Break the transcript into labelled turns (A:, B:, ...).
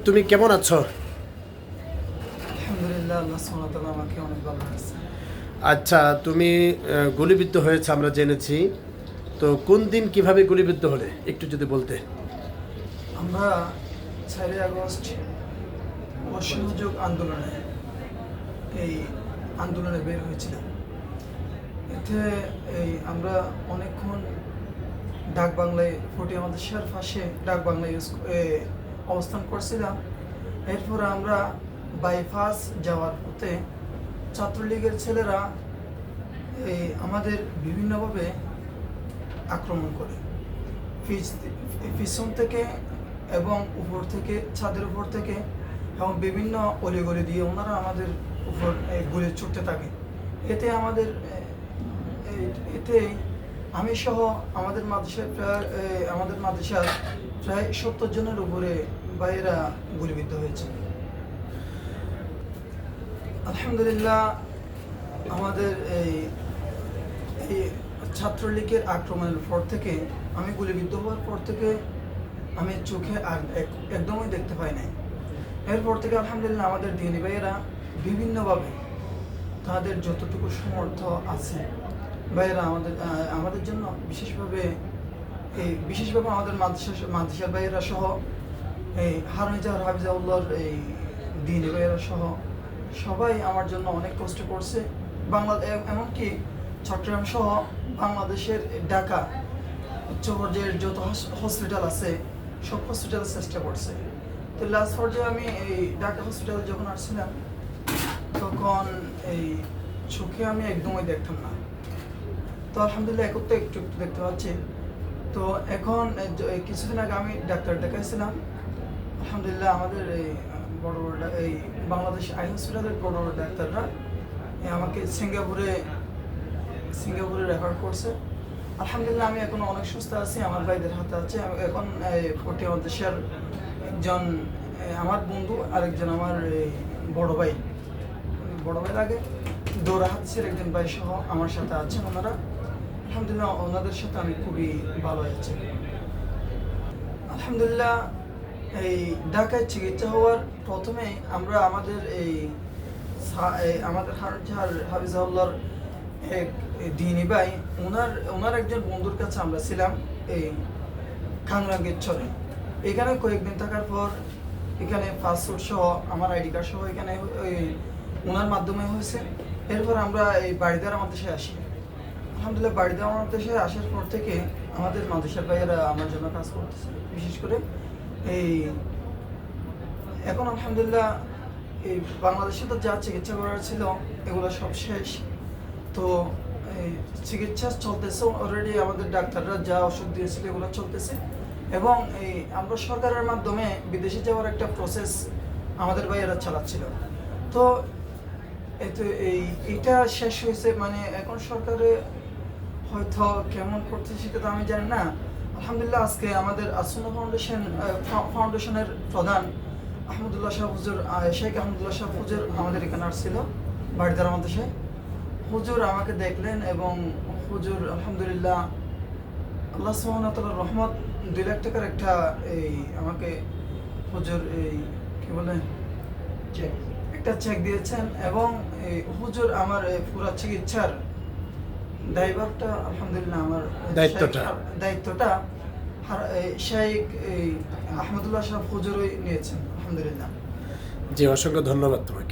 A: তুমি কেমন আছো?
B: আলহামদুলিল্লাহ, আল্লাহ সুবহানাহু ওয়া তাআলা আমাকে অনেক ভালো রাখছে।
A: আচ্ছা, তুমি গুলিবিদ্ধ হয়েছে আমরা জেনেছি। তো কোন দিন কিভাবে গুলিবিদ্ধ হলে একটু যদি বলতে।
B: আমরা 4ই আগস্ট অসহযোগ আন্দোলনে এই আন্দোলনে বের হয়েছিলাম। এতে আমরা অনেকক্ষণ ডাক বাংলায় ফটিয়া মাদ্রাসার পাশে ডাক বাংলায় অবস্থান করছিলাম। এরপর আমরা বাইপাস যাওয়ার পথে ছাত্রলীগের ছেলেরা আমাদের বিভিন্নভাবে আক্রমণ করে, পিছন থেকে এবং উপর থেকে, ছাদের উপর থেকে এবং বিভিন্ন অলিগলি দিয়ে ওনারা আমাদের উপর গুলি ছুটতে থাকে। এতে আমি সহ আমাদের মাদ্রাসার প্রায় 70 জনের উপরে ভাইয়েরা গুলিবিদ্ধ হয়েছে। আলহামদুলিল্লাহ, আমাদের এই ছাত্রলীগের আক্রমণের পর থেকে, আমি গুলিবিদ্ধ হওয়ার পর থেকে আমি চোখে আর একদমই দেখতে পাই নাই। এরপর থেকে আলহামদুলিল্লাহ আমাদের দিনী ভাইয়েরা বিভিন্নভাবে তাদের যতটুকু সমর্থ আছে ভাইয়েরা আমাদের জন্য বিশেষভাবে আমাদের মাদ্রাসার ভাইয়েরা সহ হাফিজাউল্লাহর দিনী ভাইয়েরা সহ সবাই আমার জন্য অনেক কষ্ট করছে। এমনকি চট্টগ্রাম সহ বাংলাদেশের ঢাকা উচ্চ পর্যায়ের যত হসপিটাল আছে সব হসপিটাল চেষ্টা করছে। তো লাস্ট পর্যায়ে আমি এই ঢাকা হসপিটালে যখন আসছিলাম তখন এই চোখে আমি একদমই দেখতাম না। তো আলহামদুলিল্লাহ এখন তো একটু একটু দেখতে পাচ্ছি। তো এখন কিছুদিন আগে আমি ডাক্তার দেখাইছিলাম। আলহামদুলিল্লাহ আমাদের এই বড় বড় এই বাংলাদেশ আই হসপিটালের বড় বড় ডাক্তাররা আমাকে সিঙ্গাপুরে রেফার করছে। আলহামদুলিল্লাহ আমি এখন অনেক সুস্থ আছি, আমার ভাইদের হাতে আছে। আমি এখন ফটিয়া মাদ্রাসার একজন আমার বন্ধু, আরেকজন আমার বড় ভাই লাগে দৌড়া হাদিসের একজন ভাই সহ আমার সাথে আছেন ওনারা। আলহামদুলিল্লাহ ওনাদের সাথে আমি খুবই ভালো আছি। আলহামদুলিল্লাহ এই ঢাকায় চিকিৎসা হওয়ার প্রথমে আমরা আমাদের হাফিজাউল্লাহর এক দিনী ভাই, ওনার একজন বন্ধুর কাছে আমরা ছিলাম এই খানরাঙ্গের চরে। এখানে কয়েকদিন থাকার পর এখানে পাসপোর্ট সহ আমার আইডি কার্ড সহ এখানে ওনার মাধ্যমে হয়েছে। এরপর আমরা এই বাড়িদার মাদ্রাসায় আসি। আলহামদুলিল্লাহ বাড়িদার মাদ্রাসায় আসার পর থেকে আমাদের মাদ্রাসার ভাইয়েরা আমার জন্য কাজ করতেছে। বিশেষ করে এখন আলহামদুলিল্লাহ এই বাংলাদেশে তো যা চিকিৎসা করার ছিল এগুলো সব শেষ। তো চিকিৎসা চলতেছে অলরেডি, আমাদের ডাক্তাররা যা ওষুধ দিয়েছিল এগুলো চলতেছে। এবং আমরা সরকারের মাধ্যমে বিদেশে যাওয়ার একটা প্রসেস আমাদের ভাইয়েরা চালাচ্ছিল। তো এটা শেষ হয়েছে, মানে এখন সরকারে হয়তো কেমন করতে সেটা তো আমি জানি না। আলহামদুলিল্লাহ আজকে আমাদের আসুন্না ফাউন্ডেশনের প্রধান শেখ আহমদুল্লাহ শাহ হুজুর আমাদের এখানে আসছিল বাড়িদার মাদ্রাসায়। হুজুর আমাকে দেখলেন এবং হুজুর আলহামদুলিল্লাহ আল্লাহ সুবহানাহু ওয়া তাআলার রহমত 2 লাখ টাকার একটা আমাকে হুজুর কি বলে একটা চেক দিয়েছেন। এবং হুজুর আমার পুরো চিকিৎসার দায়ভারটা আলহামদুলিল্লাহ আমার দায়িত্বটা শেখ আহমদুল্লাহ শাহ হুজুরই নিয়েছেন। আলহামদুলিল্লাহ।
A: জি, অসংখ্য ধন্যবাদ তোমাকে।